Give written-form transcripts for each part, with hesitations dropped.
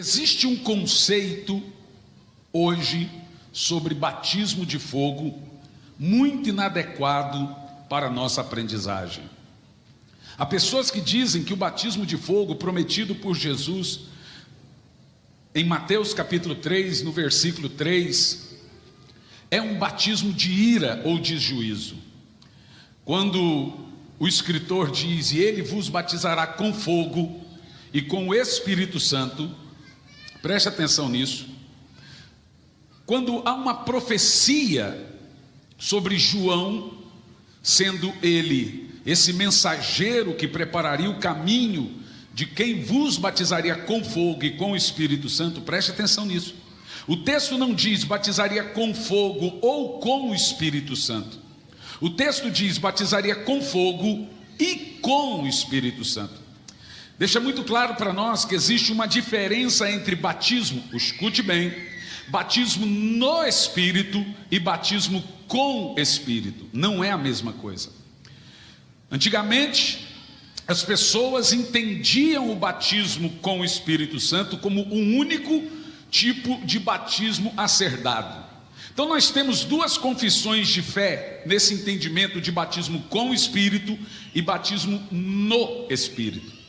Existe um conceito hoje sobre batismo de fogo muito inadequado para a nossa aprendizagem. Há pessoas que dizem que o batismo de fogo prometido por Jesus em Mateus capítulo 3, no versículo 3, é um batismo de ira ou de juízo. Quando o escritor diz: e ele vos batizará com fogo e com o Espírito Santo, preste atenção nisso. Quando há uma profecia sobre João, sendo ele esse mensageiro que prepararia o caminho de quem vos batizaria com fogo e com o Espírito Santo, preste atenção nisso. O texto não diz batizaria com fogo ou com o Espírito Santo. O texto diz batizaria com fogo e com o Espírito Santo. Deixa muito claro para nós que existe uma diferença entre batismo, escute bem, batismo no Espírito e batismo com Espírito. Não é a mesma coisa. Antigamente, as pessoas entendiam o batismo com o Espírito Santo como um único tipo de batismo a ser dado. Então nós temos duas confissões de fé nesse entendimento de batismo com o Espírito e batismo no Espírito.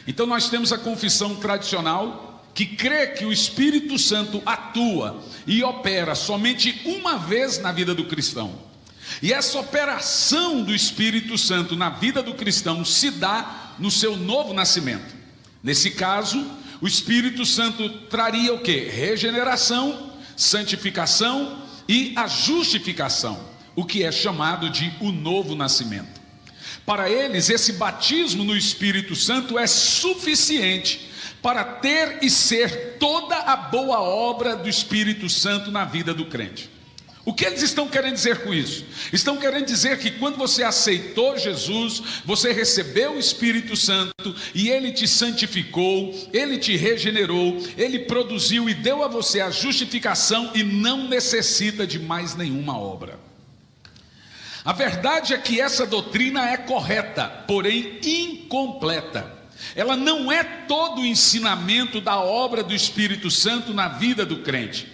Então nós temos a confissão tradicional que crê que o Espírito Santo atua e opera somente uma vez na vida do cristão. E essa operação do Espírito Santo na vida do cristão se dá no seu novo nascimento. Nesse caso, o Espírito Santo traria o quê? Regeneração, santificação e a justificação, o que é chamado de o novo nascimento. Para eles, esse batismo no Espírito Santo é suficiente para ter e ser toda a boa obra do Espírito Santo na vida do crente. O que eles estão querendo dizer com isso? Estão querendo dizer que quando você aceitou Jesus, você recebeu o Espírito Santo e ele te santificou, ele te regenerou, ele produziu e deu a você a justificação e não necessita de mais nenhuma obra. A verdade é que essa doutrina é correta, porém incompleta. Ela não é todo o ensinamento da obra do Espírito Santo na vida do crente.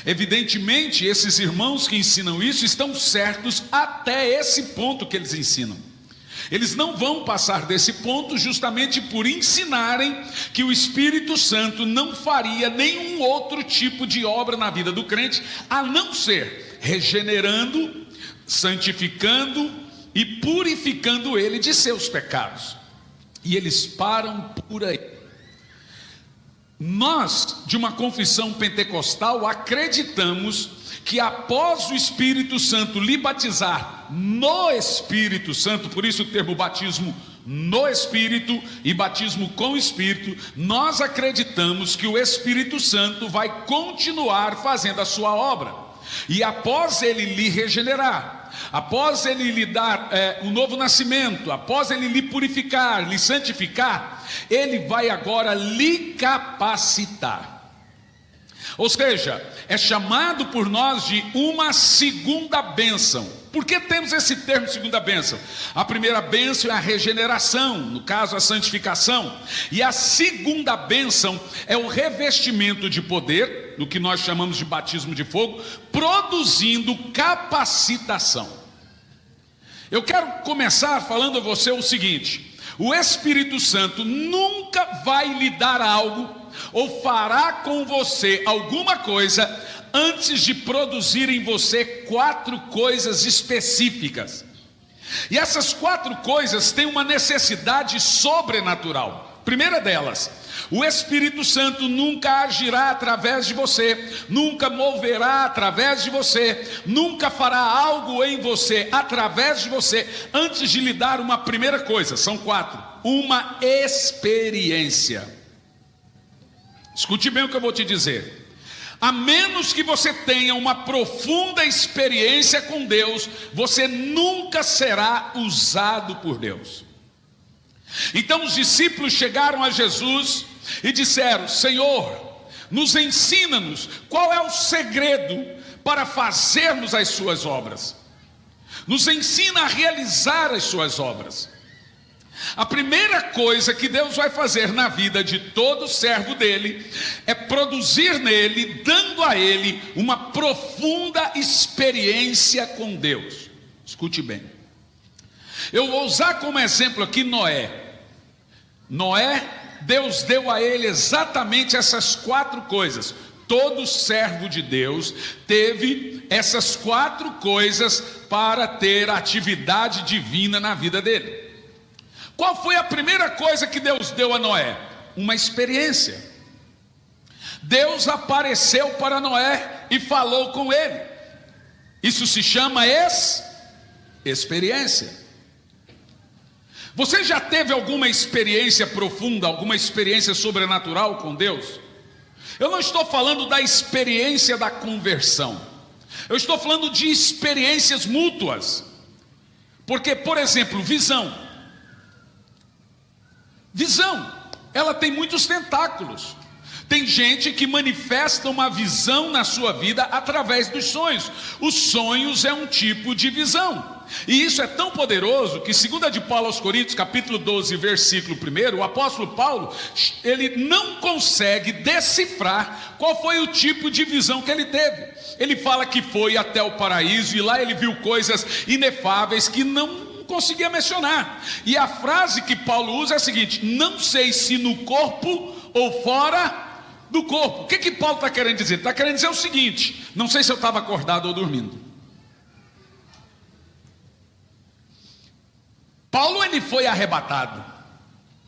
Evidentemente, esses irmãos que ensinam isso estão certos até esse ponto que eles ensinam. Eles não vão passar desse ponto justamente por ensinarem que o Espírito Santo não faria nenhum outro tipo de obra na vida do crente, a não ser regenerando, santificando e purificando ele de seus pecados. E eles param por aí. Nós, de uma confissão pentecostal, acreditamos que após o Espírito Santo lhe batizar no Espírito Santo, por isso o termo batismo no Espírito e batismo com o Espírito, nós acreditamos que o Espírito Santo vai continuar fazendo a sua obra. E após ele lhe regenerar, após ele lhe dar um novo nascimento, após ele lhe purificar, lhe santificar, ele vai agora lhe capacitar. Ou seja, é chamado por nós de uma segunda bênção. Por que temos esse termo segunda bênção? A primeira bênção é a regeneração, no caso a santificação. E a segunda bênção é o revestimento de poder, no que nós chamamos de batismo de fogo, produzindo capacitação. Eu quero começar falando a você o seguinte: o Espírito Santo nunca vai lhe dar algo ou fará com você alguma coisa antes de produzir em você 4 coisas específicas. E essas 4 coisas têm uma necessidade sobrenatural. Primeira delas, o Espírito Santo nunca agirá através de você, nunca moverá através de você, nunca fará algo em você, através de você, antes de lhe dar uma primeira coisa. São 4. Uma experiência. Escute bem o que eu vou te dizer. A menos que você tenha uma profunda experiência com Deus, você nunca será usado por Deus. Então os discípulos chegaram a Jesus e disseram: Senhor, nos ensina-nos qual é o segredo para fazermos as suas obras. Nos ensina a realizar as suas obras. A primeira coisa que Deus vai fazer na vida de todo servo dele é produzir nele, dando a ele uma profunda experiência com Deus. Escute bem. Eu vou usar como exemplo aqui Noé. Noé, Deus deu a ele exatamente essas 4 coisas. Todo servo de Deus teve essas 4 coisas para ter atividade divina na vida dele. Qual foi a primeira coisa que Deus deu a Noé? Uma experiência. Deus apareceu para Noé e falou com ele. Isso se chama experiência. Você já teve alguma experiência profunda, alguma experiência sobrenatural com Deus? Eu não estou falando da experiência da conversão. Eu estou falando de experiências mútuas. Porque, por exemplo, visão. Visão, ela tem muitos tentáculos. Tem gente que manifesta uma visão na sua vida através dos sonhos. Os sonhos é um tipo de visão. E isso é tão poderoso que, segundo de Paulo aos Coríntios, capítulo 12, versículo 1, o apóstolo Paulo, ele não consegue decifrar qual foi o tipo de visão que ele teve. Ele fala que foi até o paraíso e lá ele viu coisas inefáveis que não conseguia mencionar. E a frase que Paulo usa é a seguinte: não sei se no corpo ou fora do corpo. O que Paulo está querendo dizer? Está querendo dizer o seguinte: não sei se eu estava acordado ou dormindo. Paulo, ele foi arrebatado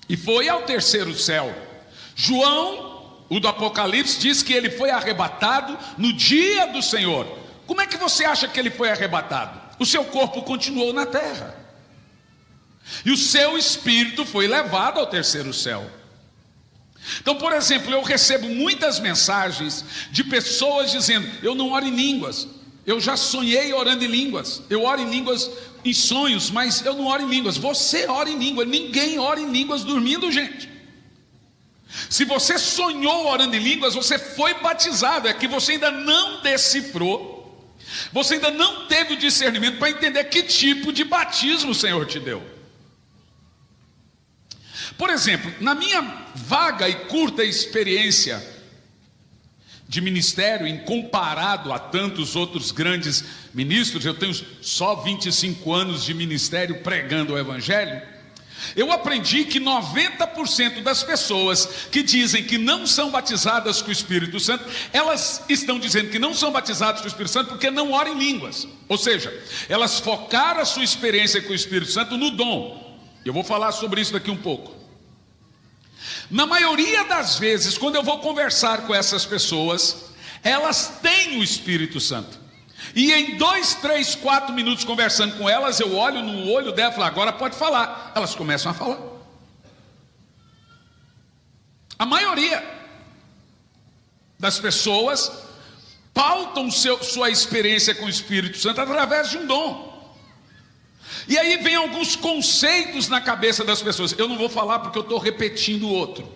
e foi ao terceiro céu. João, o do Apocalipse, diz que ele foi arrebatado no dia do Senhor. Como é que você acha que ele foi arrebatado? O seu corpo continuou na terra e o seu espírito foi levado ao terceiro céu. Então, por exemplo, eu recebo muitas mensagens de pessoas dizendo: eu não oro em línguas, eu já sonhei orando em línguas, eu oro em línguas em sonhos, mas eu não oro em línguas. Você ora em língua, ninguém ora em línguas dormindo, gente. Se você sonhou orando em línguas, você foi batizado, é que você ainda não decifrou, você ainda não teve o discernimento para entender que tipo de batismo o Senhor te deu. Por exemplo, na minha vaga e curta experiência de ministério, em comparado a tantos outros grandes ministros, eu tenho só 25 anos de ministério pregando o Evangelho. Eu aprendi que 90% das pessoas que dizem que não são batizadas com o Espírito Santo, elas estão dizendo que não são batizadas com o Espírito Santo porque não oram em línguas. Ou seja, elas focaram a sua experiência com o Espírito Santo no dom. Eu vou falar sobre isso daqui um pouco. Na maioria das vezes, quando eu vou conversar com essas pessoas, elas têm o Espírito Santo. E em 2, 3, 4 minutos conversando com elas, eu olho no olho dela e falo: agora pode falar. Elas começam a falar. A maioria das pessoas pautam sua experiência com o Espírito Santo através de um dom. E aí vem alguns conceitos na cabeça das pessoas. Eu não vou falar porque eu estou repetindo o outro.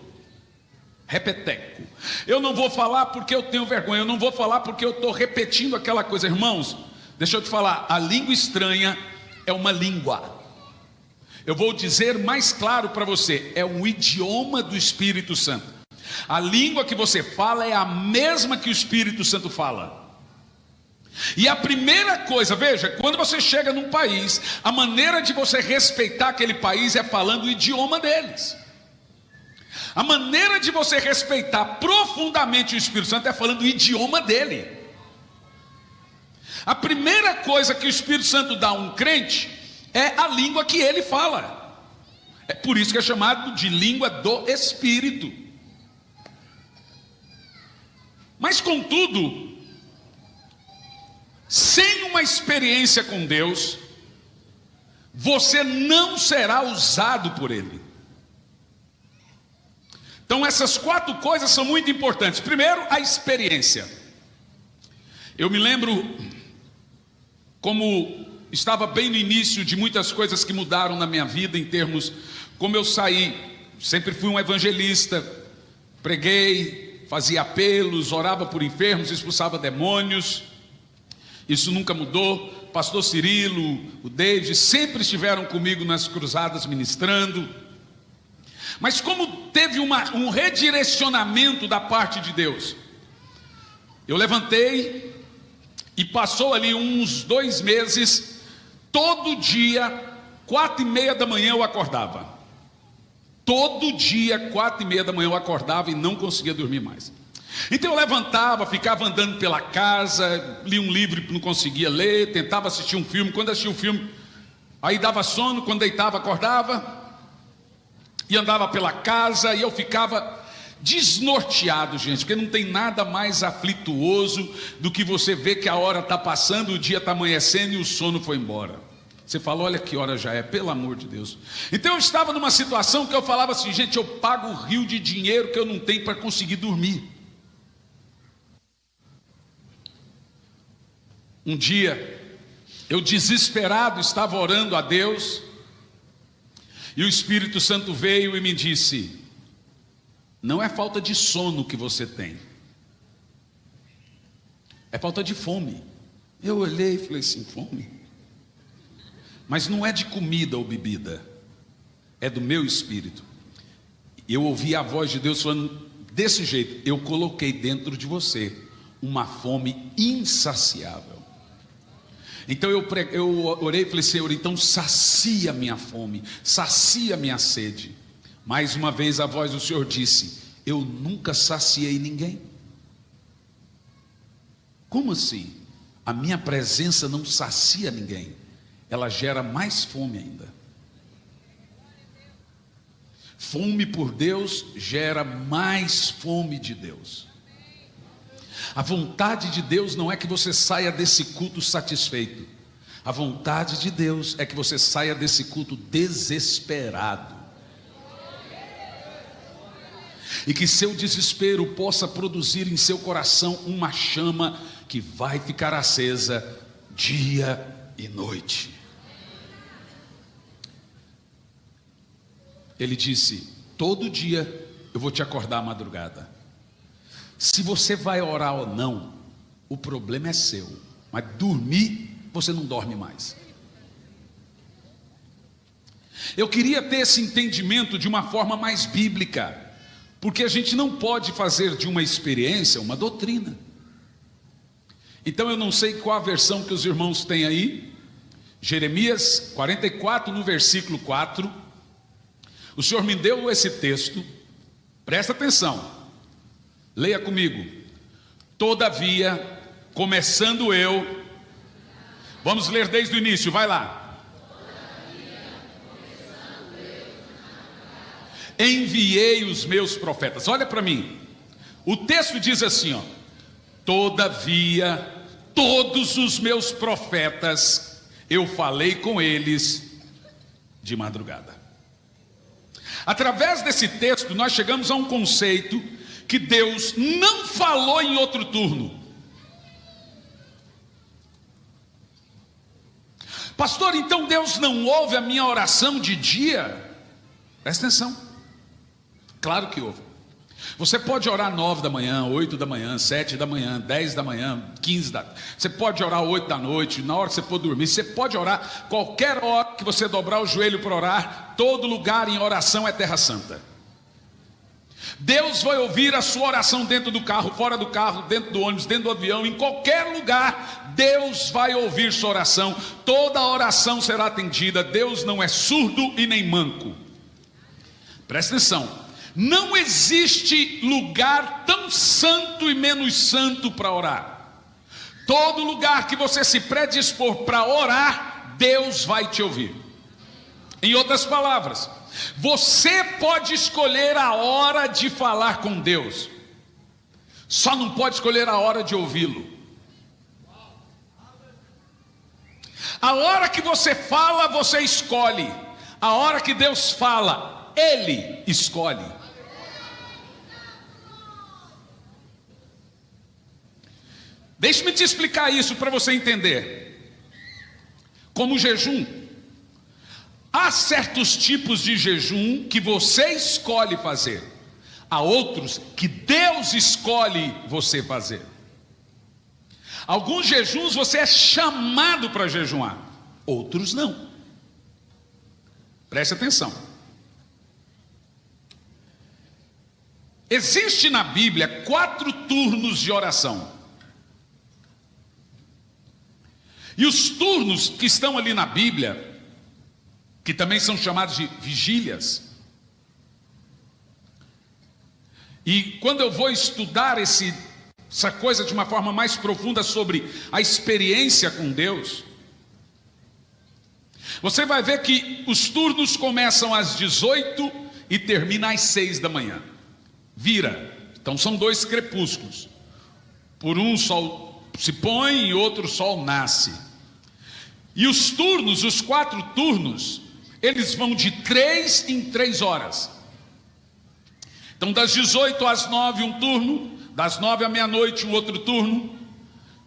Repeteco. Eu não vou falar porque eu tenho vergonha. Eu não vou falar porque eu estou repetindo aquela coisa. Irmãos, deixa eu te falar. A língua estranha é uma língua. Eu vou dizer mais claro para você. É um idioma do Espírito Santo. A língua que você fala é a mesma que o Espírito Santo fala. E a primeira coisa, veja, quando você chega num país, a maneira de você respeitar aquele país é falando o idioma deles. A maneira de você respeitar profundamente o Espírito Santo é falando o idioma dele. A primeira coisa que o Espírito Santo dá a um crente é a língua que ele fala. É por isso que é chamado de língua do Espírito. Mas contudo, sem uma experiência com Deus, você não será usado por Ele. Então essas 4 coisas são muito importantes. Primeiro, a experiência. Eu me lembro como estava bem no início de muitas coisas que mudaram na minha vida, em termos como eu saí. Sempre fui um evangelista, preguei, fazia apelos, orava por enfermos, expulsava demônios. Isso nunca mudou. Pastor Cirilo, o David, sempre estiveram comigo nas cruzadas ministrando. Mas como teve um redirecionamento da parte de Deus, eu levantei e passou ali uns 2 meses, todo dia, 4:30 da manhã eu acordava. Todo dia, 4:30 da manhã eu acordava e não conseguia dormir mais. Então eu levantava, ficava andando pela casa, li um livro que não conseguia ler, tentava assistir um filme. Quando assistia um filme, aí dava sono, quando deitava, acordava, e andava pela casa, e eu ficava desnorteado, gente, porque não tem nada mais aflituoso do que você ver que a hora está passando, o dia está amanhecendo e o sono foi embora. Você fala, olha que hora já é, pelo amor de Deus. Então eu estava numa situação que eu falava assim, gente, eu pago o rio de dinheiro que eu não tenho para conseguir dormir. Um dia, eu desesperado estava orando a Deus, e o Espírito Santo veio e me disse, não é falta de sono que você tem, é falta de fome. Eu olhei e falei assim, fome? Mas não é de comida ou bebida, é do meu espírito. Eu ouvi a voz de Deus falando desse jeito, eu coloquei dentro de você uma fome insaciável. Então eu orei e falei, Senhor, então sacia minha fome, sacia minha sede. Mais uma vez a voz do Senhor disse, eu nunca saciei ninguém. Como assim? A minha presença não sacia ninguém, ela gera mais fome ainda. Fome por Deus gera mais fome de Deus. A vontade de Deus não é que você saia desse culto satisfeito. A vontade de Deus é que você saia desse culto desesperado. E que seu desespero possa produzir em seu coração uma chama que vai ficar acesa dia e noite. Ele disse, todo dia eu vou te acordar à madrugada. Se você vai orar ou não, o problema é seu. Mas dormir, você não dorme mais. Eu queria ter esse entendimento de uma forma mais bíblica, porque a gente não pode fazer de uma experiência uma doutrina. Então eu não sei qual a versão que os irmãos têm aí. Jeremias 44, no versículo 4. O Senhor me deu esse texto, presta atenção. Leia comigo. Todavia, começando eu, vamos ler desde o início, vai lá. Enviei os meus profetas. Olha para mim. O texto diz assim, ó. Todavia, todos os meus profetas, eu falei com eles de madrugada. Através desse texto, nós chegamos a um conceito que Deus não falou em outro turno. Pastor, então Deus não ouve a minha oração de dia? Presta atenção. Claro que ouve. Você pode orar 9 da manhã, 8 da manhã, 7 da manhã, 10 da manhã, 15 da... Você pode orar 8 da noite, na hora que você for dormir. Você pode orar qualquer hora que você dobrar o joelho para orar. Todo lugar em oração é terra santa. Deus vai ouvir a sua oração dentro do carro, fora do carro, dentro do ônibus, dentro do avião, em qualquer lugar, Deus vai ouvir sua oração. Toda oração será atendida. Deus não é surdo e nem manco. Presta atenção. Não existe lugar tão santo e menos santo para orar. Todo lugar que você se predispor para orar, Deus vai te ouvir. Em outras palavras, você pode escolher a hora de falar com Deus, só não pode escolher a hora de ouvi-lo. A hora que você fala, você escolhe. A hora que Deus fala, Ele escolhe. Deixe-me te explicar isso para você entender. Como o jejum, há certos tipos de jejum que você escolhe fazer, há outros que Deus escolhe você fazer. Alguns jejuns você é chamado para jejuar, outros não. Preste atenção. Existe na Bíblia 4 turnos de oração. E os turnos que estão ali na Bíblia, que também são chamados de vigílias. E quando eu vou estudar essa coisa de uma forma mais profunda sobre a experiência com Deus, você vai ver que os turnos começam às 18 e terminam às 6 da manhã. Vira. Então são 2 crepúsculos. Por um sol se põe e outro sol nasce. E os turnos, os 4 turnos, eles vão de 3 em 3 horas. Então das 18 às 9 um turno, das 9 à meia-noite um outro turno,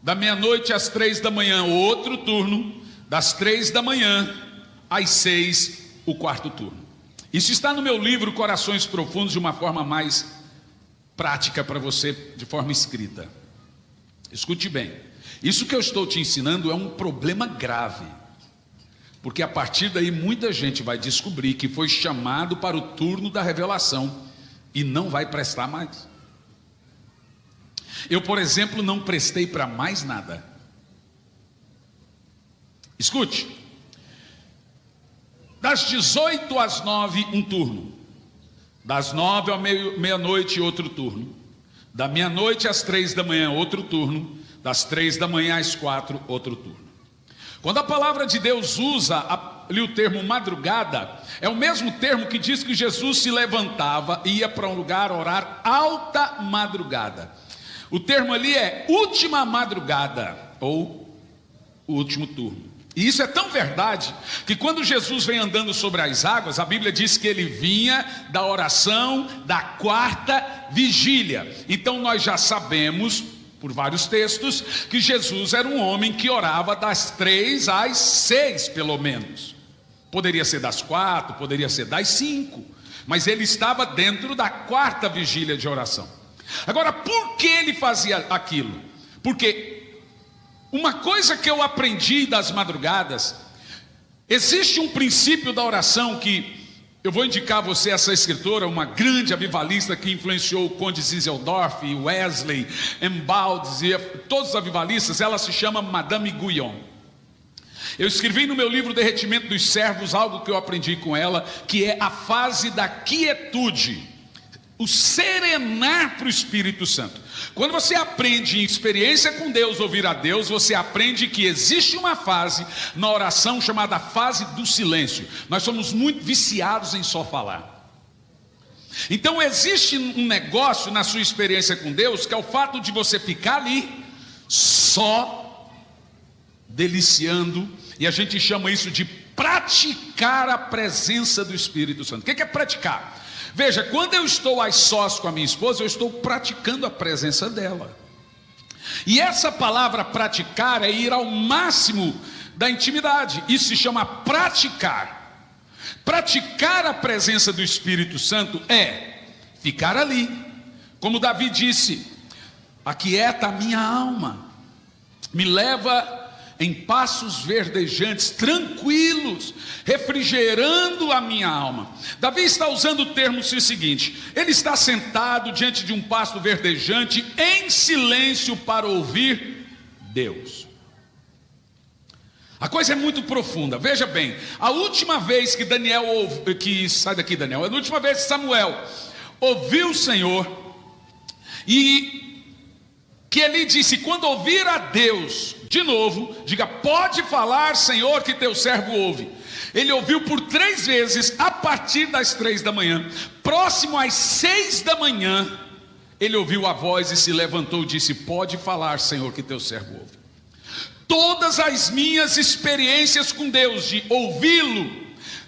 da meia-noite às 3 da manhã outro turno, das 3 da manhã às 6 o 4º turno. Isso está no meu livro Corações Profundos, de uma forma mais prática para você, de forma escrita. Escute bem, isso que eu estou te ensinando é um problema grave, porque a partir daí muita gente vai descobrir que foi chamado para o turno da revelação e não vai prestar mais. Eu, por exemplo, não prestei para mais nada. Escute, das 18 às 9 um turno, das 9 à meia-noite outro turno, da meia-noite às 3 da manhã outro turno, das 3 da manhã às 4 outro turno. Quando a palavra de Deus usa ali o termo madrugada, é o mesmo termo que diz que Jesus se levantava e ia para um lugar orar alta madrugada. O termo ali é última madrugada, ou o último turno. E isso é tão verdade, que quando Jesus vem andando sobre as águas, a Bíblia diz que ele vinha da oração da 4ª vigília. Então nós já sabemos, por vários textos, que Jesus era um homem que orava das 3 às 6 pelo menos. Poderia ser das 4, poderia ser das 5, mas ele estava dentro da 4ª vigília de oração. Agora, por que ele fazia aquilo? Porque uma coisa que eu aprendi das madrugadas, existe um princípio da oração que eu vou indicar a você essa escritora, uma grande avivalista que influenciou o Conde Zinzeldorf, Wesley, Embaldes e todos os avivalistas. Ela se chama Madame Guyon. Eu escrevi no meu livro Derretimento dos Servos algo que eu aprendi com ela, que é a fase da quietude, o serenar para o Espírito Santo. Quando você aprende em experiência com Deus, ouvir a Deus, você aprende que existe uma fase na oração chamada fase do silêncio. Nós somos muito viciados em só falar. Então existe um negócio na sua experiência com Deus, que é o fato de você ficar ali, só deliciando, e a gente chama isso de praticar a presença do Espírito Santo. O que é praticar? Veja, quando eu estou a sós com a minha esposa, eu estou praticando a presença dela. E essa palavra praticar é ir ao máximo da intimidade. Isso se chama praticar. Praticar a presença do Espírito Santo é ficar ali. Como Davi disse: aquieta a minha alma, me leva em passos verdejantes, tranquilos, refrigerando a minha alma. Davi está usando o termo seguinte: ele está sentado diante de um pasto verdejante, em silêncio, para ouvir Deus. A coisa é muito profunda. Veja bem, a última vez que a última vez que Samuel ouviu o Senhor, e que ele disse: quando ouvir a Deus de novo, diga: pode falar, Senhor, que teu servo ouve. Ele ouviu por 3 vezes a partir das 3 da manhã. Próximo às 6 da manhã, ele ouviu a voz e se levantou e disse: pode falar, Senhor, que teu servo ouve. Todas as minhas experiências com Deus, de ouvi-lo,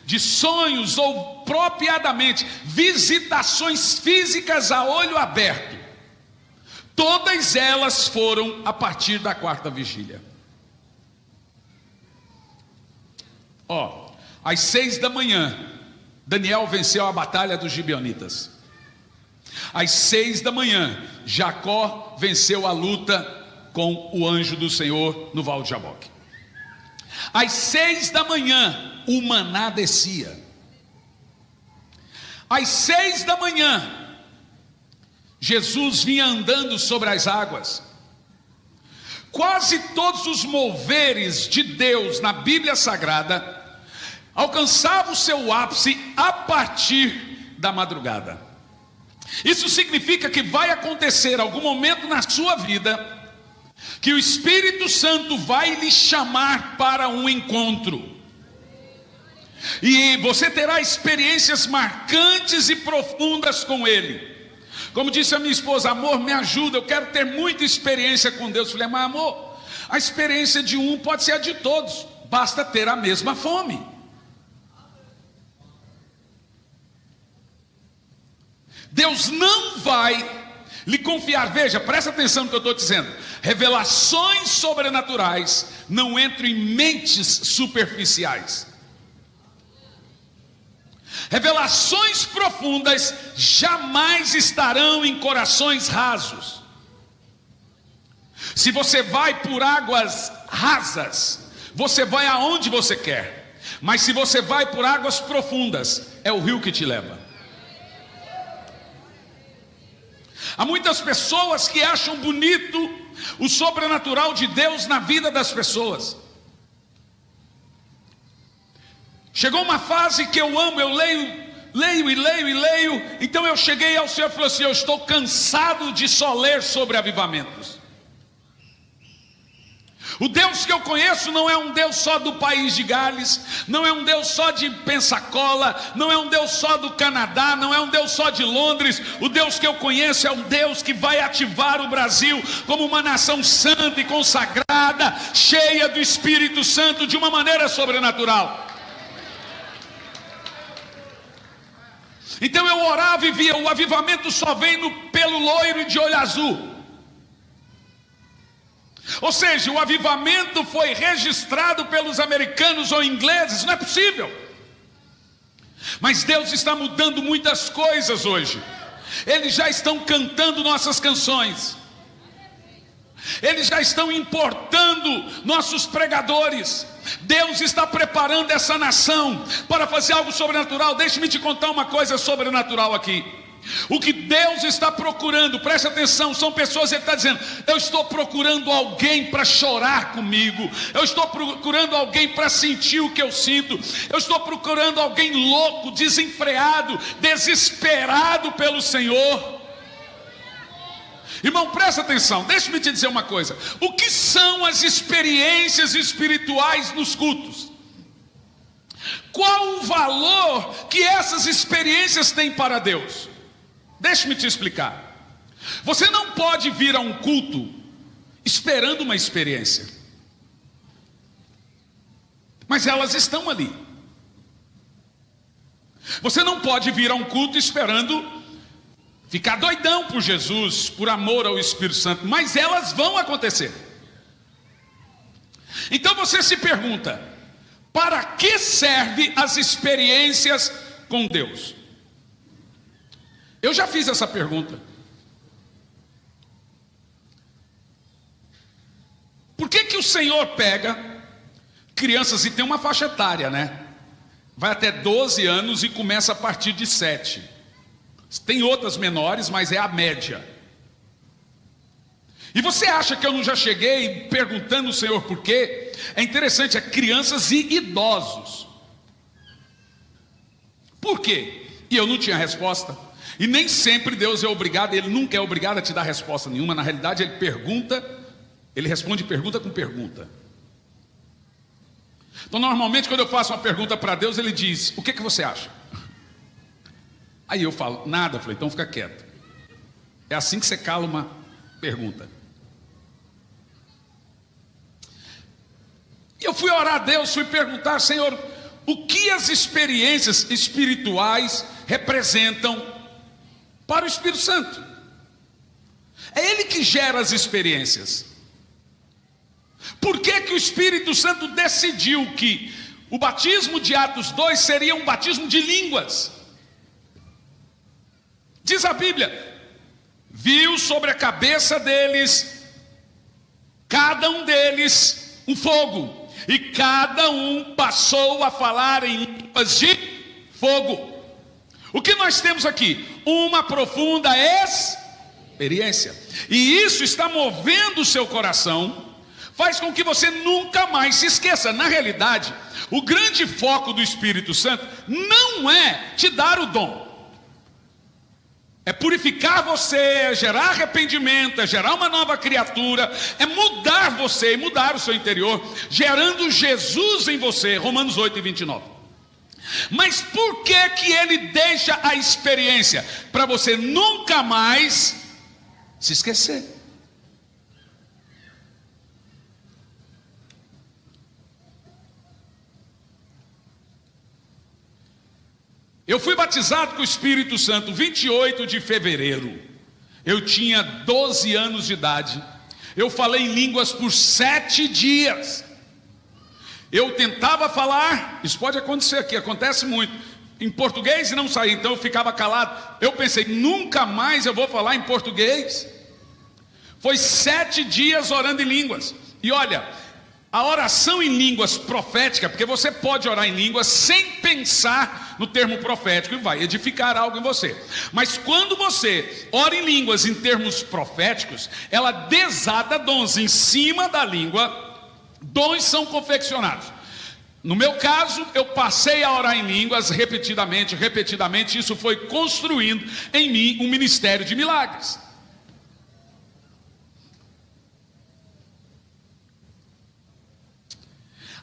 de sonhos ou propriamente visitações físicas a olho aberto, todas elas foram a partir da 4ª vigília. Às 6 da manhã, Daniel venceu a batalha dos gibeonitas. Às 6 da manhã, Jacó venceu a luta com o anjo do Senhor no Val de Jaboque. Às 6 da manhã, o maná descia. Às 6 da manhã, Jesus vinha andando sobre as águas. Quase todos os moveres de Deus na Bíblia Sagrada alcançavam o seu ápice a partir da madrugada. Isso significa que vai acontecer algum momento na sua vida que o Espírito Santo vai lhe chamar para um encontro. E você terá experiências marcantes e profundas com Ele. Como disse a minha esposa: amor, me ajuda, eu quero ter muita experiência com Deus. Eu falei: mas amor, a experiência de um pode ser a de todos, basta ter a mesma fome. Deus não vai lhe confiar, veja, presta atenção no que eu estou dizendo. Revelações sobrenaturais não entram em mentes superficiais. Revelações profundas jamais estarão em corações rasos. Se você vai por águas rasas, você vai aonde você quer. Mas se você vai por águas profundas, é o rio que te leva. Há muitas pessoas que acham bonito o sobrenatural de Deus na vida das pessoas. Chegou uma fase que eu amo, eu leio. Então eu cheguei ao Senhor e falei assim: eu estou cansado de só ler sobre avivamentos. O Deus que eu conheço não é um Deus só do país de Gales, não é um Deus só de Pensacola, não é um Deus só do Canadá, não é um Deus só de Londres. O Deus que eu conheço é um Deus que vai ativar o Brasil como uma nação santa e consagrada, cheia do Espírito Santo de uma maneira sobrenatural. Então eu orava e via: o avivamento só vem pelo loiro de olho azul. Ou seja, o avivamento foi registrado pelos americanos ou ingleses, não é possível. Mas Deus está mudando muitas coisas hoje. Eles já estão cantando nossas canções, eles já estão importando nossos pregadores. Deus está preparando essa nação para fazer algo sobrenatural. Deixe-me te contar uma coisa sobrenatural aqui. O que Deus está procurando, preste atenção, são pessoas, Ele está dizendo: eu estou procurando alguém para chorar comigo, eu estou procurando alguém para sentir o que eu sinto, eu estou procurando alguém louco, desenfreado, desesperado pelo Senhor. Irmão, presta atenção, deixa-me te dizer uma coisa: o que são as experiências espirituais nos cultos? Qual o valor que essas experiências têm para Deus? Deixe-me te explicar. Você não pode vir a um culto esperando uma experiência, mas elas estão ali. Você não pode vir a um culto esperando ficar doidão por Jesus, por amor ao Espírito Santo, mas elas vão acontecer. Então você se pergunta: para que servem as experiências com Deus? Eu já fiz essa pergunta. Por que o Senhor pega crianças, e tem uma faixa etária, né? Vai até 12 anos e começa a partir de 7. Tem outras menores, mas é a média. E você acha que eu não já cheguei perguntando ao Senhor por quê? É interessante, é crianças e idosos. Por quê? E eu não tinha resposta. E nem sempre Deus é obrigado, Ele nunca é obrigado a te dar resposta nenhuma. Na realidade Ele pergunta, Ele responde pergunta com pergunta. Então normalmente quando eu faço uma pergunta para Deus, Ele diz: o que você acha? Aí eu falo: nada. Eu falei: então fica quieto. É assim que você cala uma pergunta. E eu fui orar a Deus, fui perguntar: Senhor, o que as experiências espirituais representam para o Espírito Santo? É Ele que gera as experiências. Por que o Espírito Santo decidiu que o batismo de Atos 2 seria um batismo de línguas? Diz a Bíblia: viu sobre a cabeça deles cada um deles um fogo, e cada um passou a falar em línguas de fogo. O que nós temos aqui? Uma profunda experiência, e isso está movendo o seu coração, faz com que você nunca mais se esqueça. Na realidade, o grande foco do Espírito Santo não é te dar o dom, é purificar você, é gerar arrependimento, é gerar uma nova criatura, é mudar você, mudar o seu interior, gerando Jesus em você, Romanos 8:29. Mas por que que ele deixa a experiência? Para você nunca mais se esquecer. Eu fui batizado com o Espírito Santo 28 de fevereiro. Eu tinha 12 anos de idade. Eu falei em línguas por 7 dias. Eu tentava falar, isso pode acontecer aqui, acontece muito, em português e não saía, então eu ficava calado. Eu pensei, nunca mais eu vou falar em português. Foi 7 dias orando em línguas. E olha, a oração em línguas profética, porque você pode orar em línguas sem pensar no termo profético, e vai edificar algo em você. Mas quando você ora em línguas em termos proféticos, ela desata dons em cima da língua. Dons são confeccionados. No meu caso, eu passei a orar em línguas repetidamente, isso foi construindo em mim um ministério de milagres.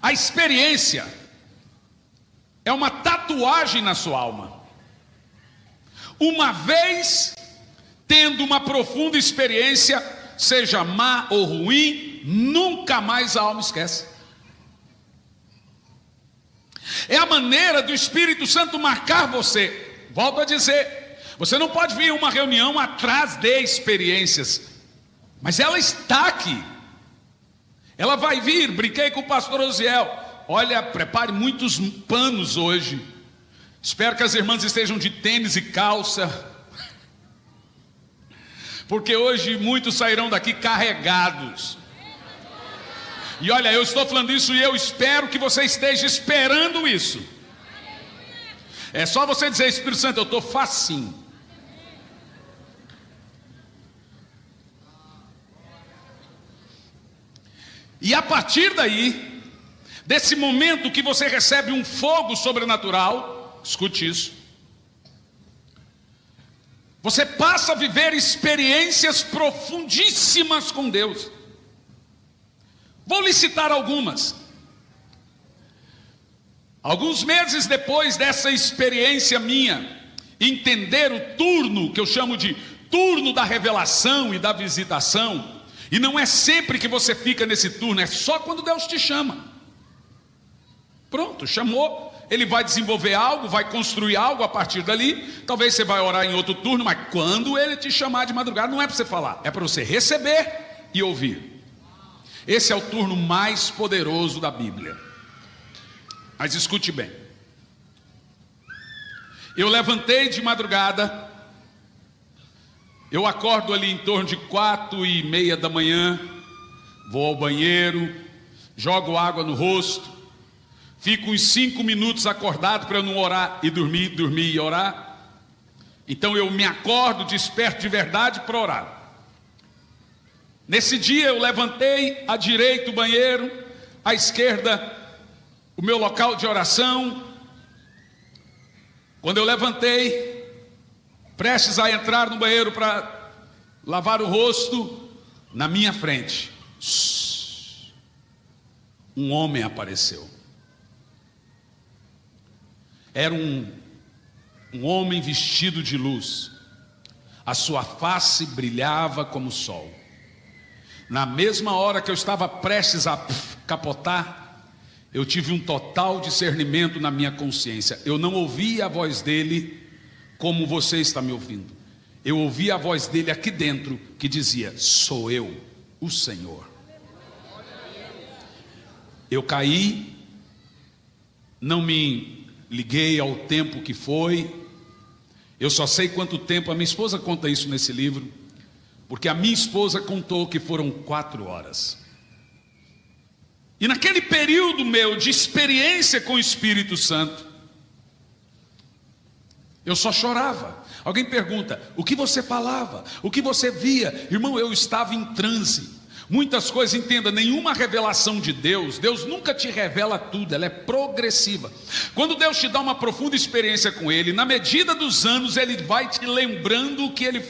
A experiência é uma tatuagem na sua alma. Uma vez tendo uma profunda experiência, seja má ou ruim, nunca mais a alma esquece. É a maneira do Espírito Santo marcar você. Volto a dizer, você não pode vir a uma reunião atrás de experiências, mas ela está aqui. Ela vai vir. Brinquei com o pastor Osiel. Olha, prepare muitos panos hoje. Espero que as irmãs estejam de tênis e calça, porque hoje muitos sairão daqui carregados. E olha, eu estou falando isso e eu espero que você esteja esperando isso. É só você dizer, Espírito Santo, eu estou facinho. E a partir daí, desse momento que você recebe um fogo sobrenatural, escute isso, você passa a viver experiências profundíssimas com Deus. Vou lhe citar algumas. Alguns meses depois dessa experiência minha, entender o turno, que eu chamo de turno da revelação e da visitação, e não é sempre que você fica nesse turno, é só quando Deus te chama. Pronto, chamou, Ele vai desenvolver algo, vai construir algo a partir dali. Talvez você vai orar em outro turno, mas quando Ele te chamar de madrugada, não é para você falar, é para você receber e ouvir. Esse é o turno mais poderoso da Bíblia. Mas escute bem. Eu levantei de madrugada, eu acordo ali em torno de 4:30 da manhã, vou ao banheiro, jogo água no rosto, fico uns 5 minutos acordado para eu não orar e dormir e orar. Então eu me acordo, desperto de verdade para orar. Nesse dia eu levantei à direita o banheiro, à esquerda o meu local de oração. Quando eu levantei, prestes a entrar no banheiro para lavar o rosto, na minha frente, um homem apareceu. Era um homem vestido de luz. A sua face brilhava como o sol. Na mesma hora que eu estava prestes a capotar, eu tive um total discernimento na minha consciência. Eu não ouvi a voz dele como você está me ouvindo. Eu ouvi a voz dele aqui dentro que dizia: sou eu, o Senhor. Eu caí, não me liguei ao tempo que foi. Eu só sei quanto tempo. A minha esposa conta isso nesse livro, porque a minha esposa contou que foram 4 horas. E naquele período meu de experiência com o Espírito Santo, eu só chorava. Alguém pergunta, o que você falava? O que você via? Irmão, eu estava em transe. Muitas coisas, entenda, nenhuma revelação de Deus, Deus nunca te revela tudo, ela é progressiva. Quando Deus te dá uma profunda experiência com Ele, na medida dos anos, Ele vai te lembrando o que Ele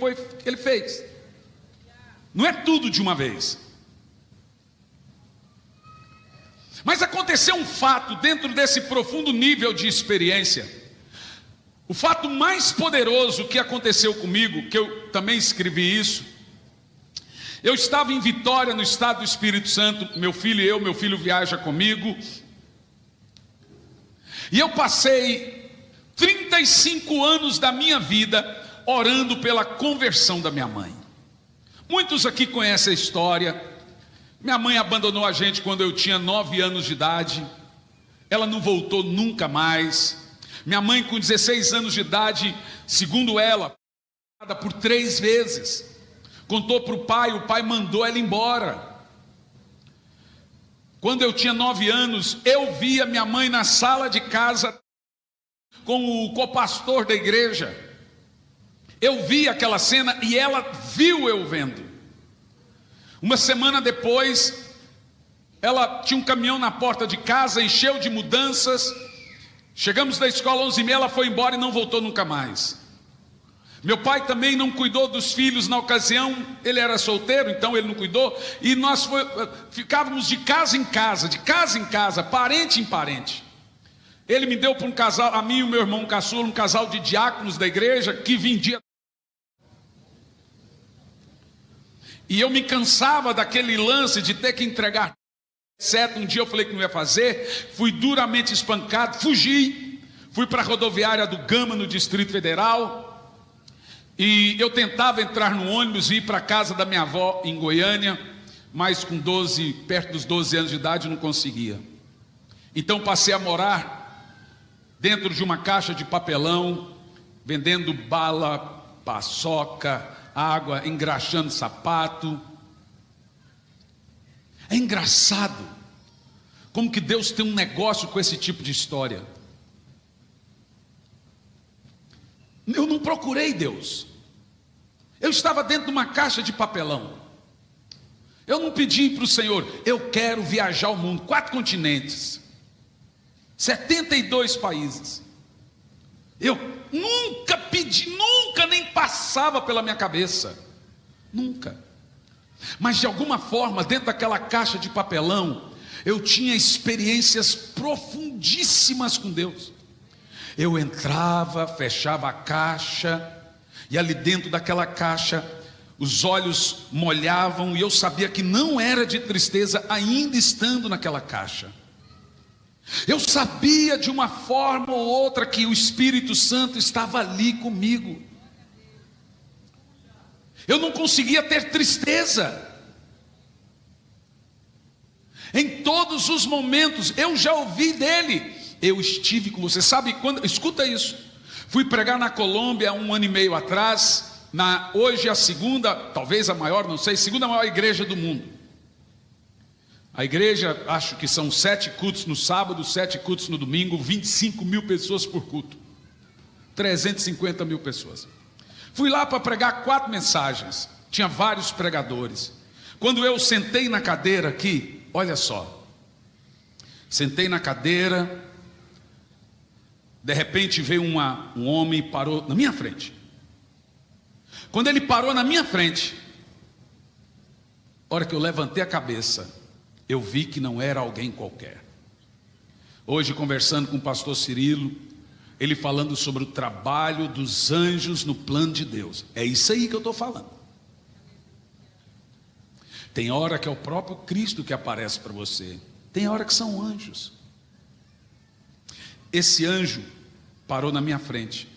fez. Não é tudo de uma vez. Mas aconteceu um fato dentro desse profundo nível de experiência. O fato mais poderoso que aconteceu comigo, que eu também escrevi isso. Eu estava em Vitória, no estado do Espírito Santo, meu filho viaja comigo. E eu passei 35 anos da minha vida orando pela conversão da minha mãe. Muitos aqui conhecem a história. Minha mãe abandonou a gente quando eu tinha 9 anos de idade. Ela não voltou nunca mais. Minha mãe, com 16 anos de idade, segundo ela, por 3 vezes, contou para o pai mandou ela embora. Quando eu tinha 9 anos, eu via minha mãe na sala de casa com o copastor da igreja. Eu vi aquela cena e ela viu eu vendo. Uma semana depois, ela tinha um caminhão na porta de casa, encheu de mudanças. Chegamos da escola 11h30, ela foi embora e não voltou nunca mais. Meu pai também não cuidou dos filhos na ocasião, ele era solteiro, então ele não cuidou. E nós ficávamos de casa em casa, parente em parente. Ele me deu para um casal, a mim e o meu irmão caçula, um casal de diáconos da igreja, que vendia. E eu me cansava daquele lance de ter que entregar. Um dia eu falei que não ia fazer, fui duramente espancado, fugi, fui para a rodoviária do Gama, no Distrito Federal, e eu tentava entrar no ônibus e ir para a casa da minha avó em Goiânia, mas com perto dos 12 anos de idade não conseguia. Então passei a morar dentro de uma caixa de papelão, vendendo bala, paçoca, água, engraxando sapato. É engraçado como que Deus tem um negócio com esse tipo de história. Eu não procurei Deus. Eu estava dentro de uma caixa de papelão. Eu não pedi para o Senhor, eu quero viajar o mundo, 4 continentes, 72 países. Eu nunca pedi, nunca nem passava pela minha cabeça. Nunca. Mas de alguma forma, dentro daquela caixa de papelão, eu tinha experiências profundíssimas com Deus. Eu entrava, fechava a caixa, e ali dentro daquela caixa, os olhos molhavam, e eu sabia que não era de tristeza, ainda estando naquela caixa. Eu sabia de uma forma ou outra que o Espírito Santo estava ali comigo. Eu não conseguia ter tristeza. Em todos os momentos, eu já ouvi dele. Eu estive com você. Sabe quando? Escuta isso. Fui pregar na Colômbia 1 ano e meio atrás. Hoje a segunda, talvez a maior, não sei, segunda maior igreja do mundo. A igreja, acho que são 7 cultos no sábado, 7 cultos no domingo, 25 mil pessoas por culto. 350 mil pessoas. Fui lá para pregar 4 mensagens, tinha vários pregadores. Quando eu sentei na cadeira aqui, olha só, sentei na cadeira, de repente veio um homem e parou na minha frente. Quando ele parou na minha frente, a hora que eu levantei a cabeça, eu vi que não era alguém qualquer. Hoje, conversando com o pastor Cirilo, ele falando sobre o trabalho dos anjos no plano de Deus. É isso aí que eu estou falando. Tem hora que é o próprio Cristo que aparece para você. Tem hora que são anjos. Esse anjo parou na minha frente.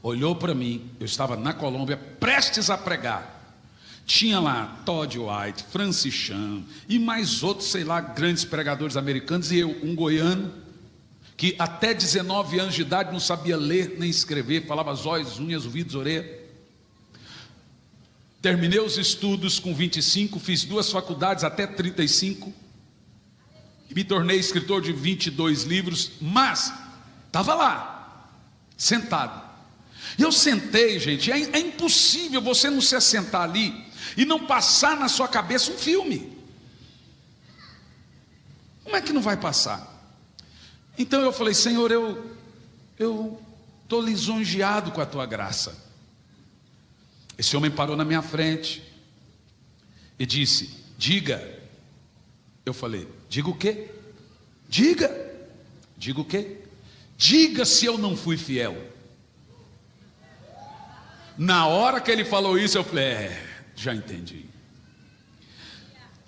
Olhou para mim. Eu estava na Colômbia, prestes a pregar. Tinha lá Todd White, Francis Chan e mais outros, sei lá, grandes pregadores americanos. E eu, um goiano, que até 19 anos de idade não sabia ler nem escrever, falava zóis, unhas, ouvidos, orelha. Terminei os estudos com 25, fiz 2 faculdades até 35. Me tornei escritor de 22 livros, mas estava lá, sentado. Eu sentei, gente, é impossível você não se assentar ali e não passar na sua cabeça um filme. Como é que não vai passar? Então eu falei: Senhor, eu estou lisonjeado com a tua graça. Esse homem parou na minha frente e disse: diga. Eu falei: diga o quê? Diga. Diga o quê? Diga se eu não fui fiel. Na hora que ele falou isso, eu falei: já entendi.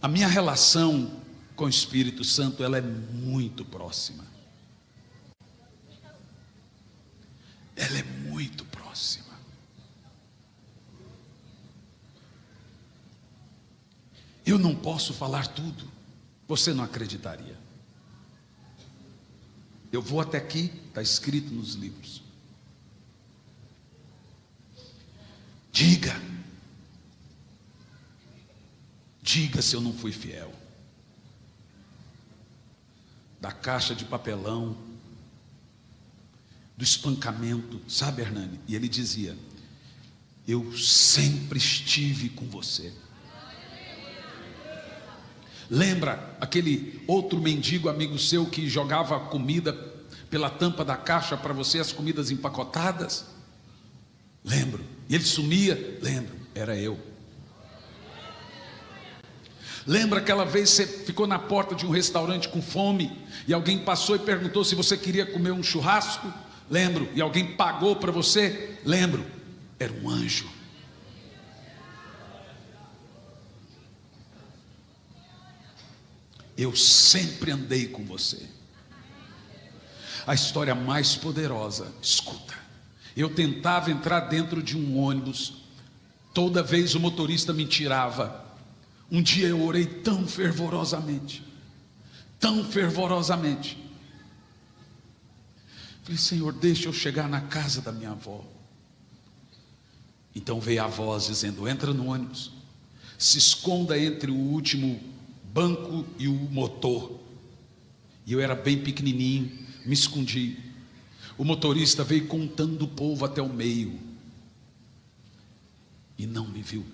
A minha relação com o Espírito Santo, ela é muito próxima. Ela é muito próxima. Eu não posso falar tudo, você não acreditaria. Eu vou até aqui, está escrito nos livros. Diga. Diga se eu não fui fiel. Da caixa de papelão, do espancamento, sabe, Hernani? E ele dizia: eu sempre estive com você. Lembra aquele outro mendigo amigo seu que jogava comida pela tampa da caixa para você, as comidas empacotadas? Lembro. E ele sumia? Lembro, era eu. Lembra aquela vez que você ficou na porta de um restaurante com fome e alguém passou e perguntou se você queria comer um churrasco? Lembro. E alguém pagou para você? Lembro. Era um anjo. Eu sempre andei com você. A história mais poderosa, escuta. Eu tentava entrar dentro de um ônibus, toda vez o motorista me tirava. Um dia eu orei tão fervorosamente, falei: Senhor, deixa eu chegar na casa da minha avó. Então veio a voz dizendo: entra no ônibus, se esconda entre o último banco e o motor. E eu era bem pequenininho, me escondi. O motorista veio contando o povo até o meio e não me viu.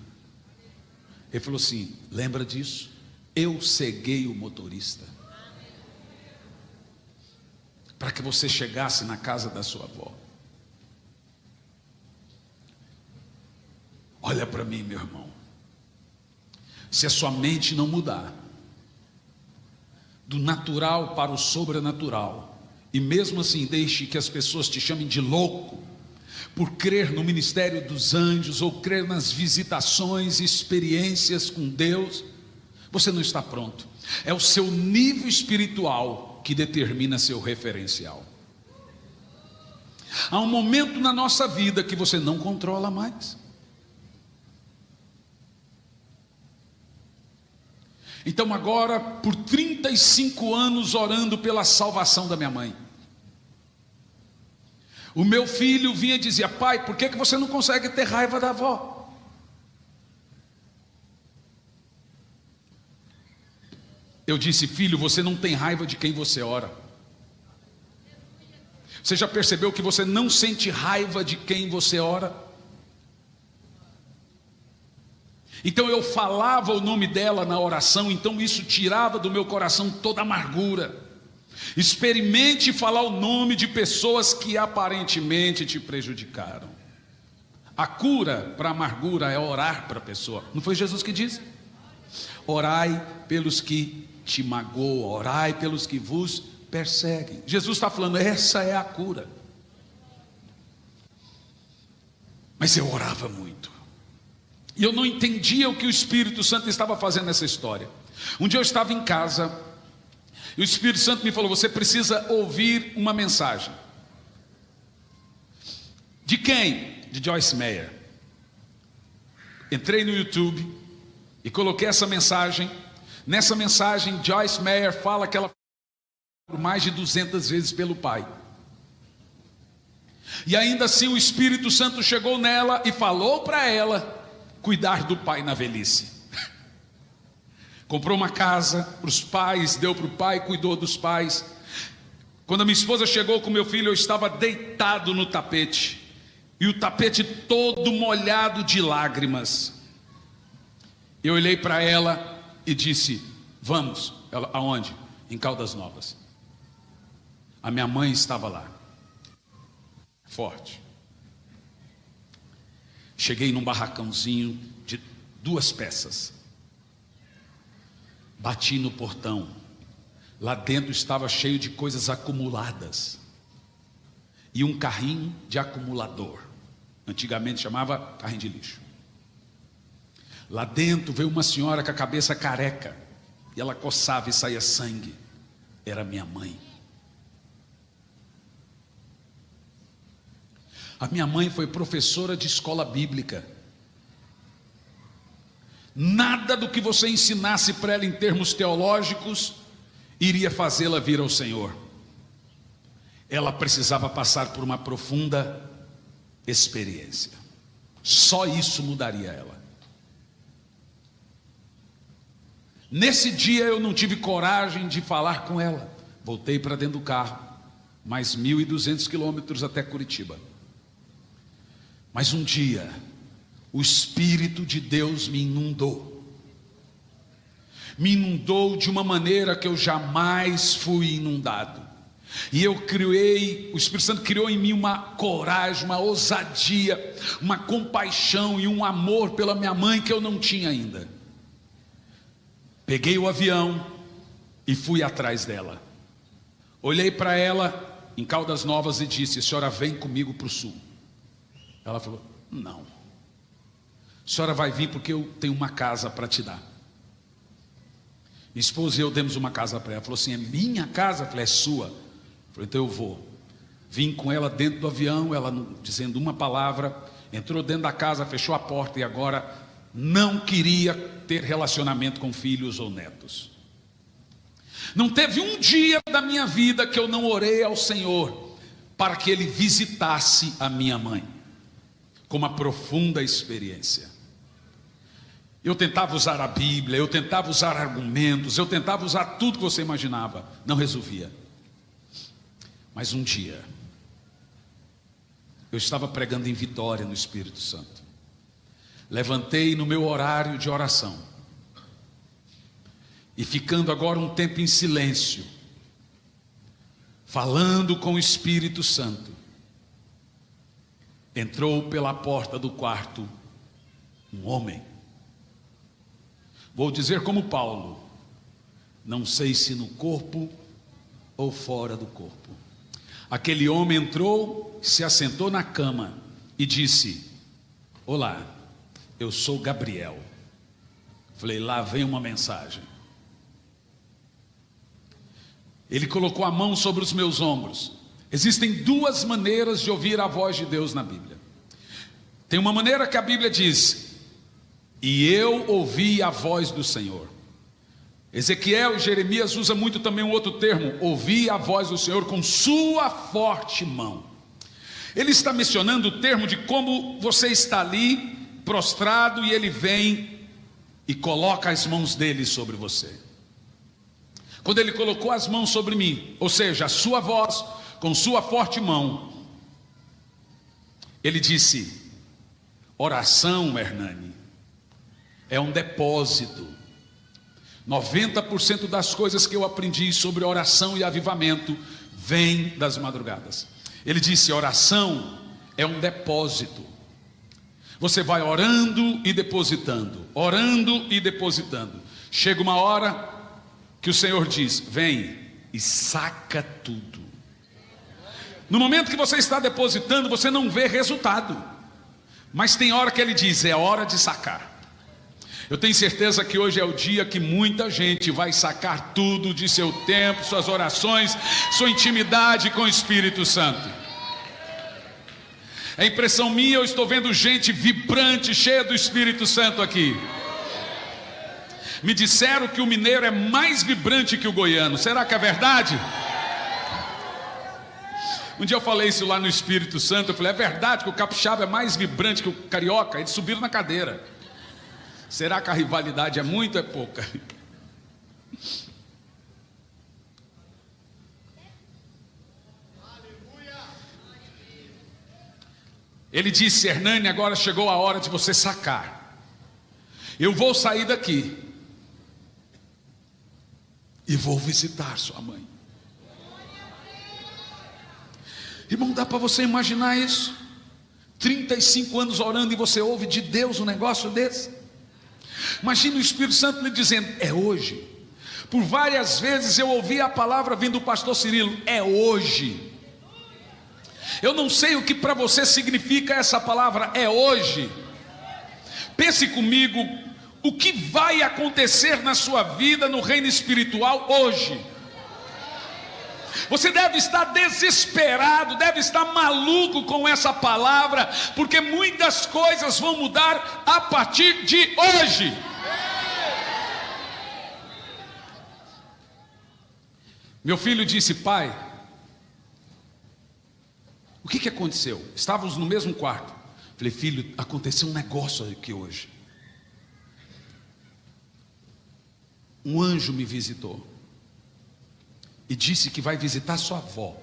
Ele falou assim: lembra disso? Eu ceguei o motorista para que você chegasse na casa da sua avó. Olha para mim, meu irmão. Se a sua mente não mudar do natural para o sobrenatural, e mesmo assim deixe que as pessoas te chamem de louco por crer no ministério dos anjos ou crer nas visitações e experiências com Deus, você não está pronto. É o seu nível espiritual que determina seu referencial. Há um momento na nossa vida que você não controla mais. Então agora, por 35 anos orando pela salvação da minha mãe, o meu filho vinha e dizia: pai, por que você não consegue ter raiva da avó? Eu disse: filho, você não tem raiva de quem você ora. Você já percebeu que você não sente raiva de quem você ora? Então eu falava o nome dela na oração, então isso tirava do meu coração toda amargura. Experimente falar o nome de pessoas que aparentemente te prejudicaram. A cura para a amargura é orar para a pessoa. Não foi Jesus que disse? Orai pelos que te magoam, orai pelos que vos perseguem. Jesus está falando, essa é a cura. Mas eu orava muito. E eu não entendia o que o Espírito Santo estava fazendo nessa história. Um dia eu estava em casa e o Espírito Santo me falou: você precisa ouvir uma mensagem. De quem? De Joyce Meyer. Entrei no YouTube e coloquei essa mensagem. Nessa mensagem, Joyce Meyer fala que ela foi por mais de 200 vezes pelo pai. E ainda assim o Espírito Santo chegou nela e falou para ela cuidar do pai na velhice. Comprou uma casa para os pais, deu para o pai, cuidou dos pais. Quando a minha esposa chegou com meu filho, eu estava deitado no tapete, e o tapete todo molhado de lágrimas. Eu olhei para ela e disse: vamos. Ela: aonde? Em Caldas Novas. A minha mãe estava lá, forte. Cheguei num barracãozinho de 2 peças. Bati no portão. Lá dentro estava cheio de coisas acumuladas. E um carrinho de acumulador. Antigamente chamava carrinho de lixo. Lá dentro veio uma senhora com a cabeça careca. E ela coçava e saía sangue. Era minha mãe. A minha mãe foi professora de escola bíblica. Nada do que você ensinasse para ela em termos teológicos iria fazê-la vir ao Senhor. Ela precisava passar por uma profunda experiência. Só isso mudaria ela. Nesse dia eu não tive coragem de falar com ela. Voltei para dentro do carro, mais 1.200 quilômetros até Curitiba. Mas um dia, o Espírito de Deus me inundou. Me inundou de uma maneira que eu jamais fui inundado. E eu criei, o Espírito Santo criou em mim uma coragem, uma ousadia, uma compaixão e um amor pela minha mãe que eu não tinha ainda. Peguei o avião e fui atrás dela. Olhei para ela em Caldas Novas e disse: a senhora vem comigo para o sul. Ela falou: não. A senhora vai vir porque eu tenho uma casa para te dar. Minha esposa e eu demos uma casa para ela. Ela falou assim: é minha casa? Eu falei: é sua. Eu falei: então eu vou. Vim com ela dentro do avião, ela não dizendo uma palavra, entrou dentro da casa, fechou a porta e agora não queria ter relacionamento com filhos ou netos. Não teve um dia da minha vida que eu não orei ao Senhor para que Ele visitasse a minha mãe com uma profunda experiência. Eu tentava usar a Bíblia, eu tentava usar argumentos, eu tentava usar tudo que você imaginava, não resolvia. Mas um dia, eu estava pregando em Vitória no Espírito Santo. Levantei no meu horário de oração, e ficando agora um tempo em silêncio, falando com o Espírito Santo, entrou pela porta do quarto um homem. Vou dizer como Paulo: não sei se no corpo ou fora do corpo. Aquele homem entrou, se assentou na cama e disse: olá, eu sou Gabriel. Falei: lá vem uma mensagem. Ele colocou a mão sobre os meus ombros. Existem 2 maneiras de ouvir a voz de Deus na Bíblia. Tem uma maneira que a Bíblia diz: e eu ouvi a voz do Senhor. Ezequiel e Jeremias usam muito também um outro termo: ouvi a voz do Senhor com sua forte mão. Ele está mencionando o termo de como você está ali prostrado e ele vem e coloca as mãos dele sobre você. Quando ele colocou as mãos sobre mim, ou seja, a sua voz com sua forte mão, ele disse: oração, Hernani, é um depósito. 90% das coisas que eu aprendi sobre oração e avivamento vem das madrugadas. Ele disse: oração é um depósito. Você vai orando e depositando, orando e depositando. Chega uma hora que o Senhor diz: vem e saca tudo. No momento que você está depositando, você não vê resultado, mas tem hora que Ele diz: é hora de sacar. Eu tenho certeza que hoje é o dia que muita gente vai sacar tudo de seu tempo, suas orações, sua intimidade com o Espírito Santo. É impressão minha, eu estou vendo gente vibrante, cheia do Espírito Santo aqui. Me disseram que o mineiro é mais vibrante que o goiano. Será que é verdade? Um dia eu falei isso lá no Espírito Santo. Eu falei: é verdade que o capixaba é mais vibrante que o carioca? Eles subiram na cadeira. Será que a rivalidade é muito ou é pouca? Ele disse: Hernani, agora chegou a hora de você sacar. Eu vou sair daqui e vou visitar sua mãe. Irmão, dá para você imaginar isso? 35 anos orando e você ouve de Deus um negócio desse? Imagina o Espírito Santo lhe dizendo: é hoje. Por várias vezes eu ouvi a palavra vindo do pastor Cirilo: é hoje. Eu não sei o que para você significa essa palavra, é hoje. Pense comigo, o que vai acontecer na sua vida no reino espiritual hoje? Você deve estar desesperado, deve estar maluco com essa palavra, porque muitas coisas vão mudar a partir de hoje. Meu filho disse: pai, o que aconteceu? Estávamos no mesmo quarto. Falei: filho, aconteceu um negócio aqui hoje. Um anjo me visitou e disse que vai visitar sua avó.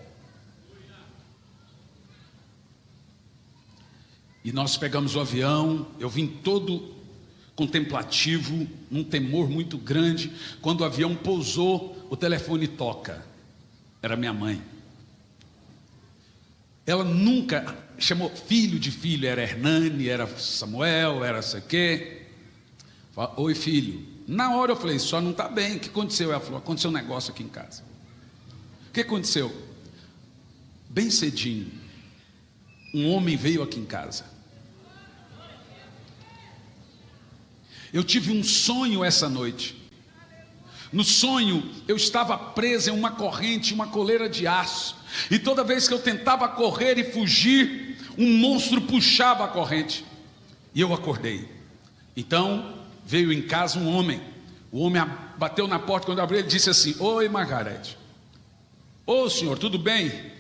E nós pegamos o avião. Eu vim todo contemplativo, num temor muito grande. Quando o avião pousou, o telefone toca. Era minha mãe. Ela nunca chamou filho de filho. Era Hernani, era Samuel, era sei o quê. Oi, filho. Na hora eu falei: só não está bem. O que aconteceu? Ela falou: aconteceu um negócio aqui em casa. O que aconteceu? Bem cedinho, um homem veio aqui em casa. Eu tive um sonho essa noite. No sonho eu estava preso em uma corrente, uma coleira de aço, e toda vez que eu tentava correr e fugir, um monstro puxava a corrente, e eu acordei. Então veio em casa um homem. O homem bateu na porta. Quando eu abri, ele disse assim: oi, Margarete. Ô senhor, tudo bem?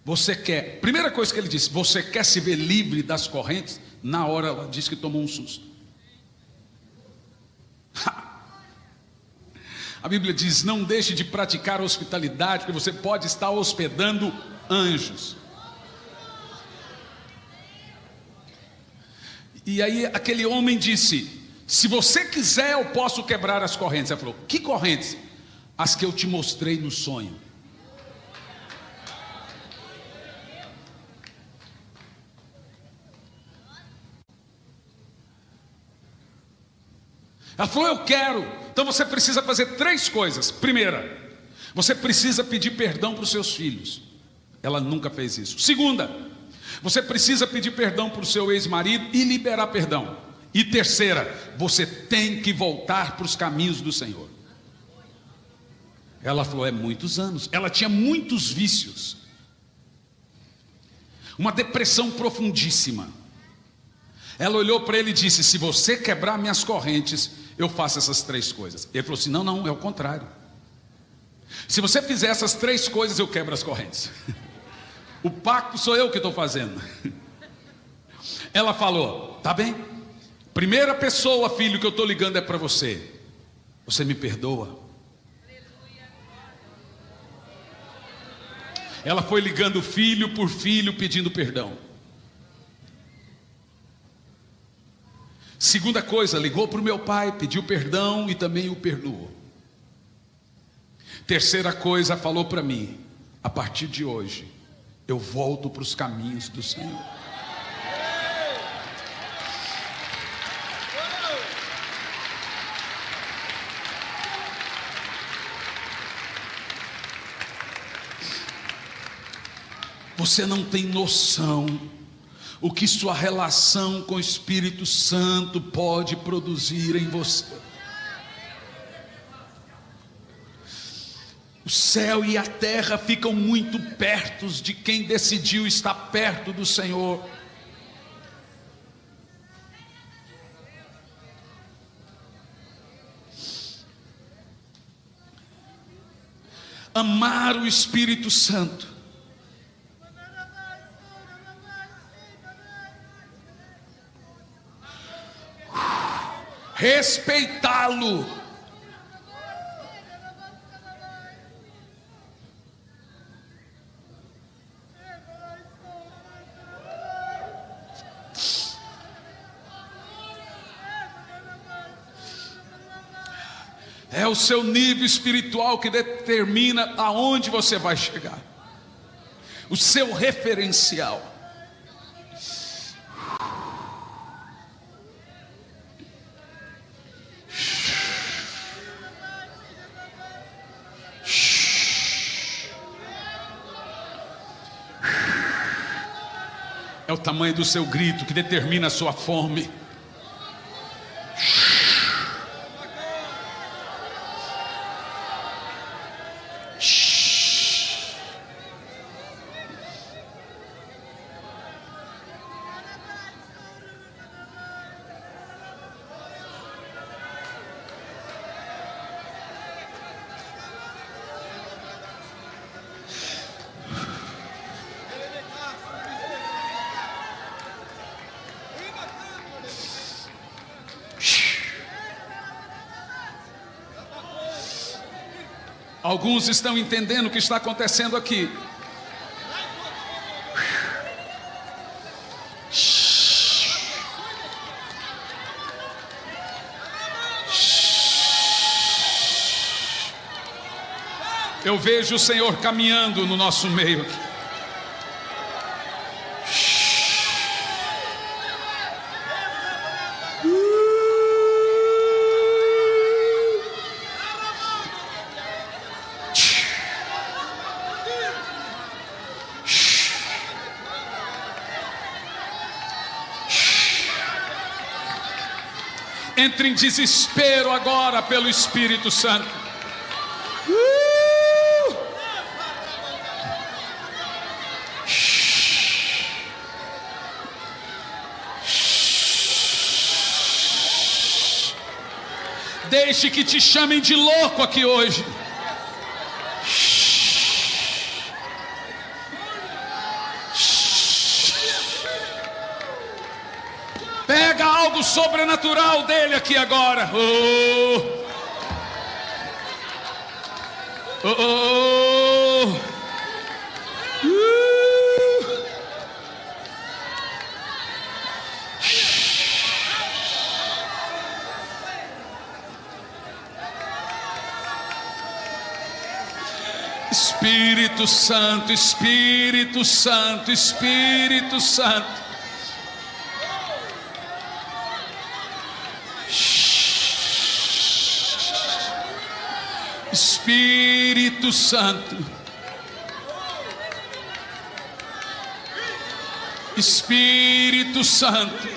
Você quer, primeira coisa que ele disse: você quer se ver livre das correntes? Na hora ela disse que tomou um susto. A Bíblia diz: não deixe de praticar hospitalidade, porque você pode estar hospedando anjos. E aí aquele homem disse: se você quiser eu posso quebrar as correntes. Ela falou: que correntes? As que eu te mostrei no sonho. Ela falou: eu quero. Então você precisa fazer 3 coisas. Primeira, você precisa pedir perdão para os seus filhos. Ela nunca fez isso. Segunda, você precisa pedir perdão para o seu ex-marido e liberar perdão. E terceira, você tem que voltar para os caminhos do Senhor. Ela falou: é muitos anos. Ela tinha muitos vícios, uma depressão profundíssima. Ela olhou para ele e disse: se você quebrar minhas correntes, eu faço essas 3 coisas. Ele falou assim: não, não, é o contrário. Se você fizer essas 3 coisas, eu quebro as correntes. O pacto sou eu que estou fazendo. Ela falou: tá bem. Primeira pessoa, filho, que eu estou ligando é para você. Você me perdoa? Ela foi ligando filho por filho, pedindo perdão. Segunda coisa, ligou para o meu pai, pediu perdão e também o perdoou. Terceira coisa, falou para mim: a partir de hoje eu volto para os caminhos do Senhor. Você não tem noção o que sua relação com o Espírito Santo pode produzir em você. O céu e a terra ficam muito perto de quem decidiu estar perto do Senhor. Amar o Espírito Santo, respeitá-lo, É o seu nível espiritual que determina aonde você vai chegar. O seu referencial. É o tamanho do seu grito que determina a sua fome. Alguns estão entendendo o que está acontecendo aqui. Eu vejo o Senhor caminhando no nosso meio aqui. Entre em desespero agora pelo Espírito Santo. Deixe que te chamem de louco aqui hoje. Pega algo sobrenatural dele aqui agora. Espírito Santo, Espírito Santo, Espírito Santo. Espírito Santo, Espírito Santo,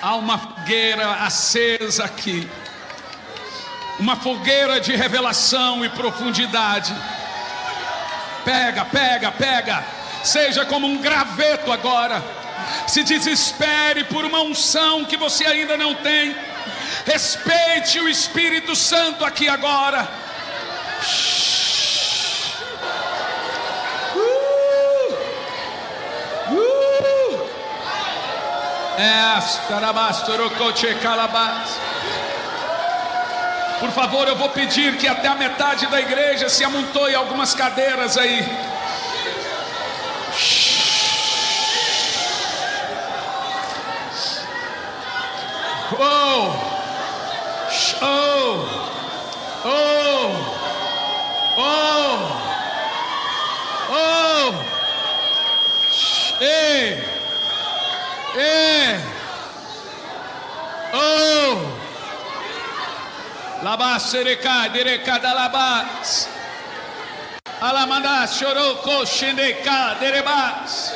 há uma fogueira acesa aqui, uma fogueira de revelação e profundidade. Pega, pega, pega. Seja como um graveto agora. Se desespere por uma unção que você ainda não tem. Respeite o Espírito Santo aqui agora. Por favor, eu vou pedir que até a metade da igreja se amontoe algumas cadeiras aí. Oh, oh, oh, oh, oh, ei, ei, oh, labasereca, dereca da labas, alamanda chorou, xendeca, derebas.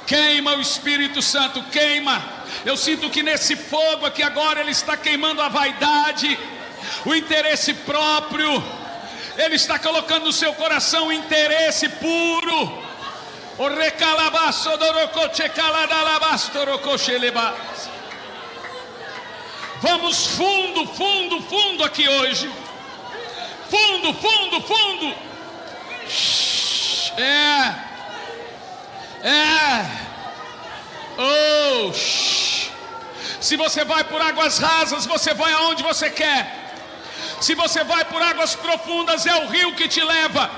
Queima o Espírito Santo, queima. Eu sinto que nesse fogo aqui agora ele está queimando a vaidade, o interesse próprio. Ele está colocando no seu coração o interesse puro. O recalabaço dorocoche caladalabastorocoche lebas. Vamos fundo, fundo, fundo aqui hoje. Fundo, fundo, fundo. Oh, se você vai por águas rasas, você vai aonde você quer. Se você vai por águas profundas, é o rio que te leva.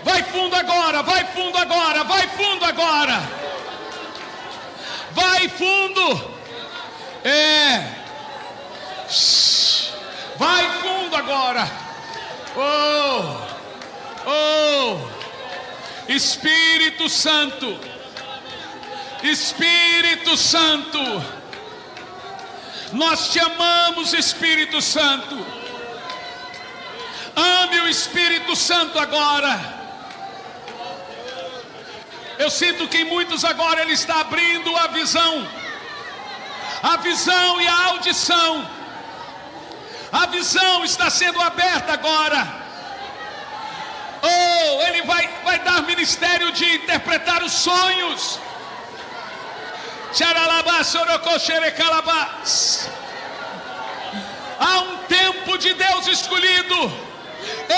Vai fundo agora, vai fundo agora, vai fundo agora. Vai fundo. Vai fundo agora. Espírito Santo. Espírito Santo. Nós te amamos, Espírito Santo. Ame o Espírito Santo agora. Eu sinto que em muitos agora Ele está abrindo a visão e a audição. A visão está sendo aberta agora. Ele vai dar ministério de interpretar os sonhos. Há um tempo de Deus escolhido.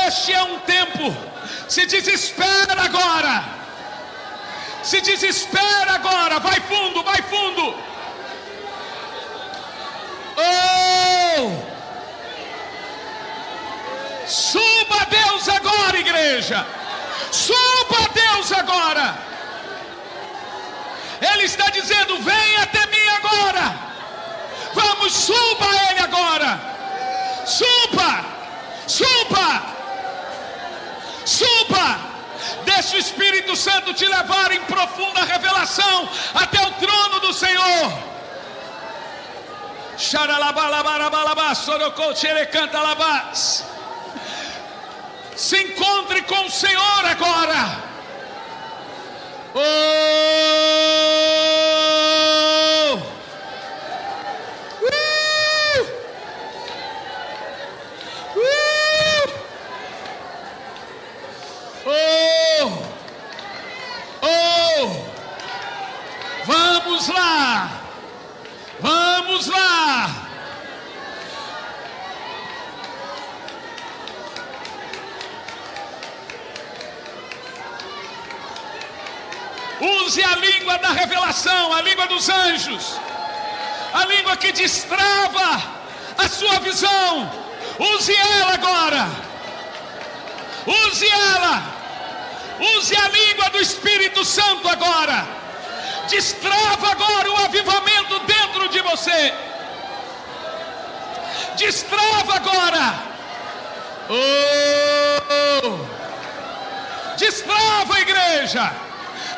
Este é um tempo. Se desespera agora. Se desespera agora. Vai fundo, vai fundo. Suba a Deus agora, igreja. Suba a Deus agora. Ele está dizendo: vem até mim agora. Vamos, suba a Ele agora. Suba, suba, suba. Deixa o Espírito Santo te levar em profunda revelação até o trono do Senhor. Se encontre com o Senhor agora. Vamos lá. Vamos lá. Use a língua da revelação, a língua dos anjos, a língua que destrava a sua visão. Use ela agora. Use ela. Use a língua do Espírito Santo agora. Destrava agora o avivamento dentro de você. Destrava agora. Destrava, igreja.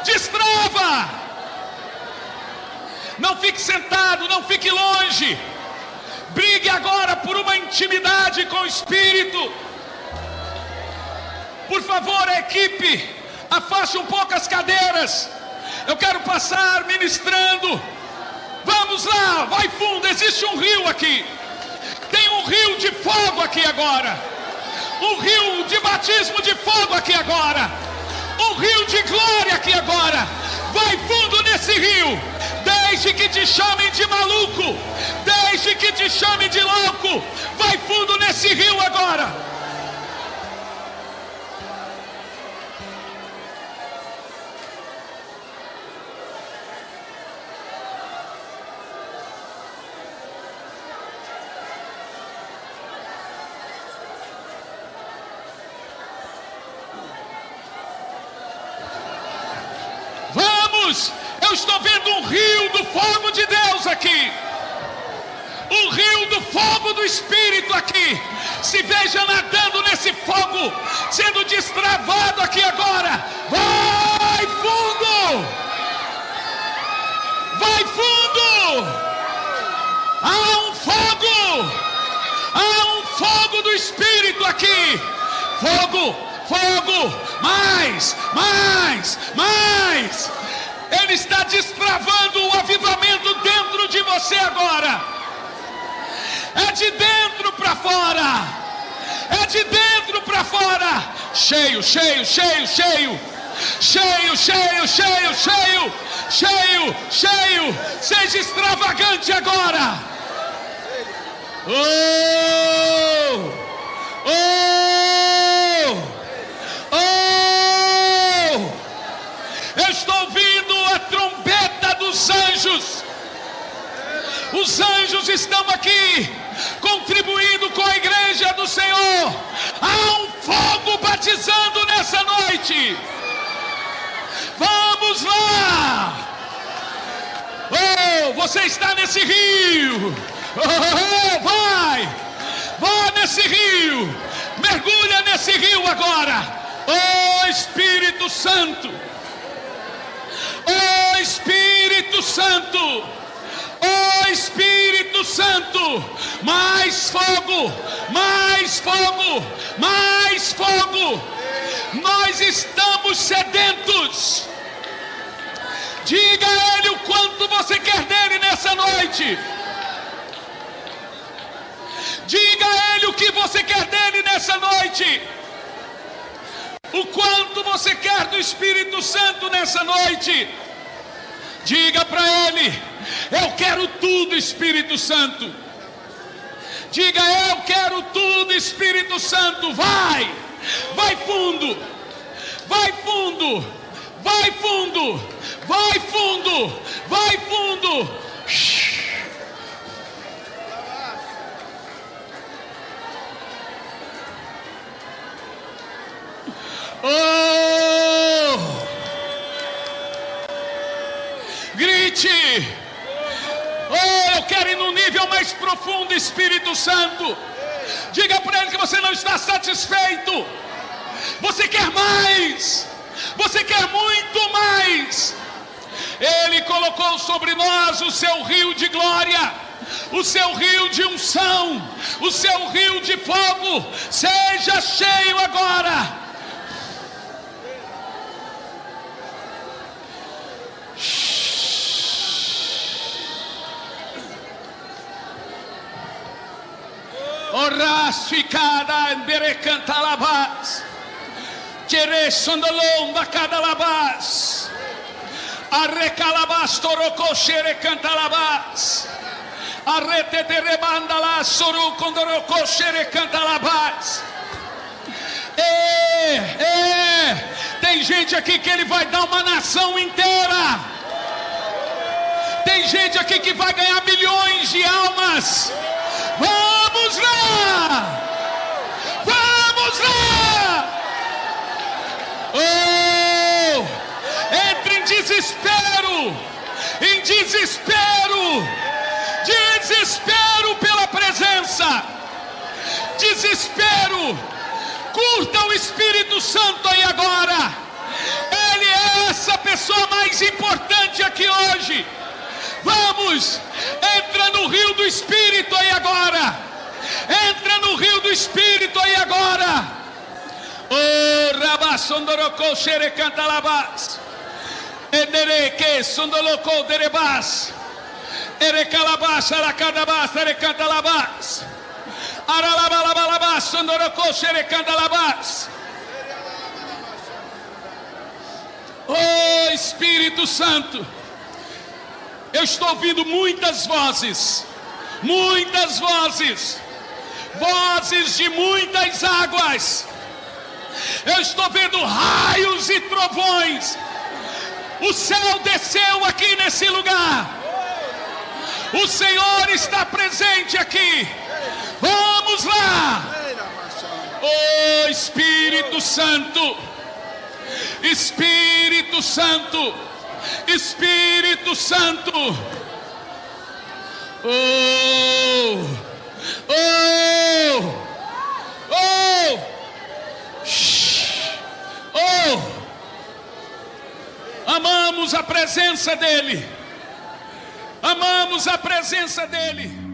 Destrava. Não fique sentado, não fique longe. Brigue agora por uma intimidade com o Espírito. Por favor, a equipe, afaste um pouco as cadeiras. Eu quero passar ministrando. Vamos lá, vai fundo. Existe um rio aqui. Tem um rio de fogo aqui agora. Um rio de batismo de fogo aqui agora. Um rio de glória aqui agora. Vai fundo nesse rio. Deixe que te chamem de maluco. Deixe que te chamem de louco. Vai fundo nesse rio agora. Eu estou vendo um rio do fogo de Deus aqui. Um rio do fogo do Espírito aqui. Se veja nadando nesse fogo, sendo destravado aqui agora. Vai fundo. Vai fundo. Há um fogo. Há um fogo do Espírito aqui. Fogo, fogo. Mais, mais, mais. Ele está destravando o avivamento dentro de você agora. É de dentro para fora. É de dentro para fora. Cheio, cheio, cheio, cheio. Cheio, cheio, cheio, cheio. Cheio, cheio. Seja extravagante agora. Oh! Oh! Oh! Eu estou ouvindo a trombeta dos anjos. Os anjos estão aqui contribuindo com a igreja do Senhor. Há um fogo batizando nessa noite. noite. Vamos lá. Oh, você está nesse rio. Oh, vai nesse rio. Mergulha nesse rio agora. Oh Espírito Santo. Oh Espírito Santo. Oh Espírito Santo, mais fogo, mais fogo, mais fogo. Nós estamos sedentos. Diga a Ele o quanto você quer dele nessa noite. Diga a Ele o que você quer dele nessa noite. O quanto você quer do Espírito Santo nessa noite. Diga para Ele: eu quero tudo, Espírito Santo. Diga: eu quero tudo, Espírito Santo. Vai fundo, vai fundo, vai fundo, vai fundo, vai fundo. Oh! Grite! Oh, eu quero ir no nível mais profundo, Espírito Santo. Diga para Ele que você não está satisfeito. Você quer mais. Você quer muito mais. Ele colocou sobre nós o seu rio de glória, o seu rio de unção, o seu rio de fogo. Seja cheio agora. Oras ficada andere cantalabas, querer sondolomba cadalabas, arrecalabas torocó xere cantalabas, arrete de rebandala soru condorocó xere cantalabas. Tem gente aqui que Ele vai dar uma nação inteira. Tem gente aqui que vai ganhar milhões de almas. Vamos lá! Vamos lá! Oh! Entre em desespero! Em desespero! Desespero pela presença! Desespero! Curta o Espírito Santo aí agora! Ele é essa pessoa mais importante aqui hoje! Vamos! Entra no rio do Espírito aí agora! Entra no rio do Espírito aí agora! Oh, rabassondorocou xerecantalabás, edereque sondolocou derebás, erecalabás, aracadabás, erecantalabás, aralabalabás, sondorocou xerecantalabás. Oh, Espírito Santo! Eu estou ouvindo muitas vozes, vozes de muitas águas. Eu estou vendo raios e trovões. O céu desceu aqui nesse lugar. O Senhor está presente aqui. Vamos lá. Oh Espírito Santo, Espírito Santo, Espírito Santo. Oh, oh, oh, oh. Amamos a presença dEle. Amamos a presença dEle.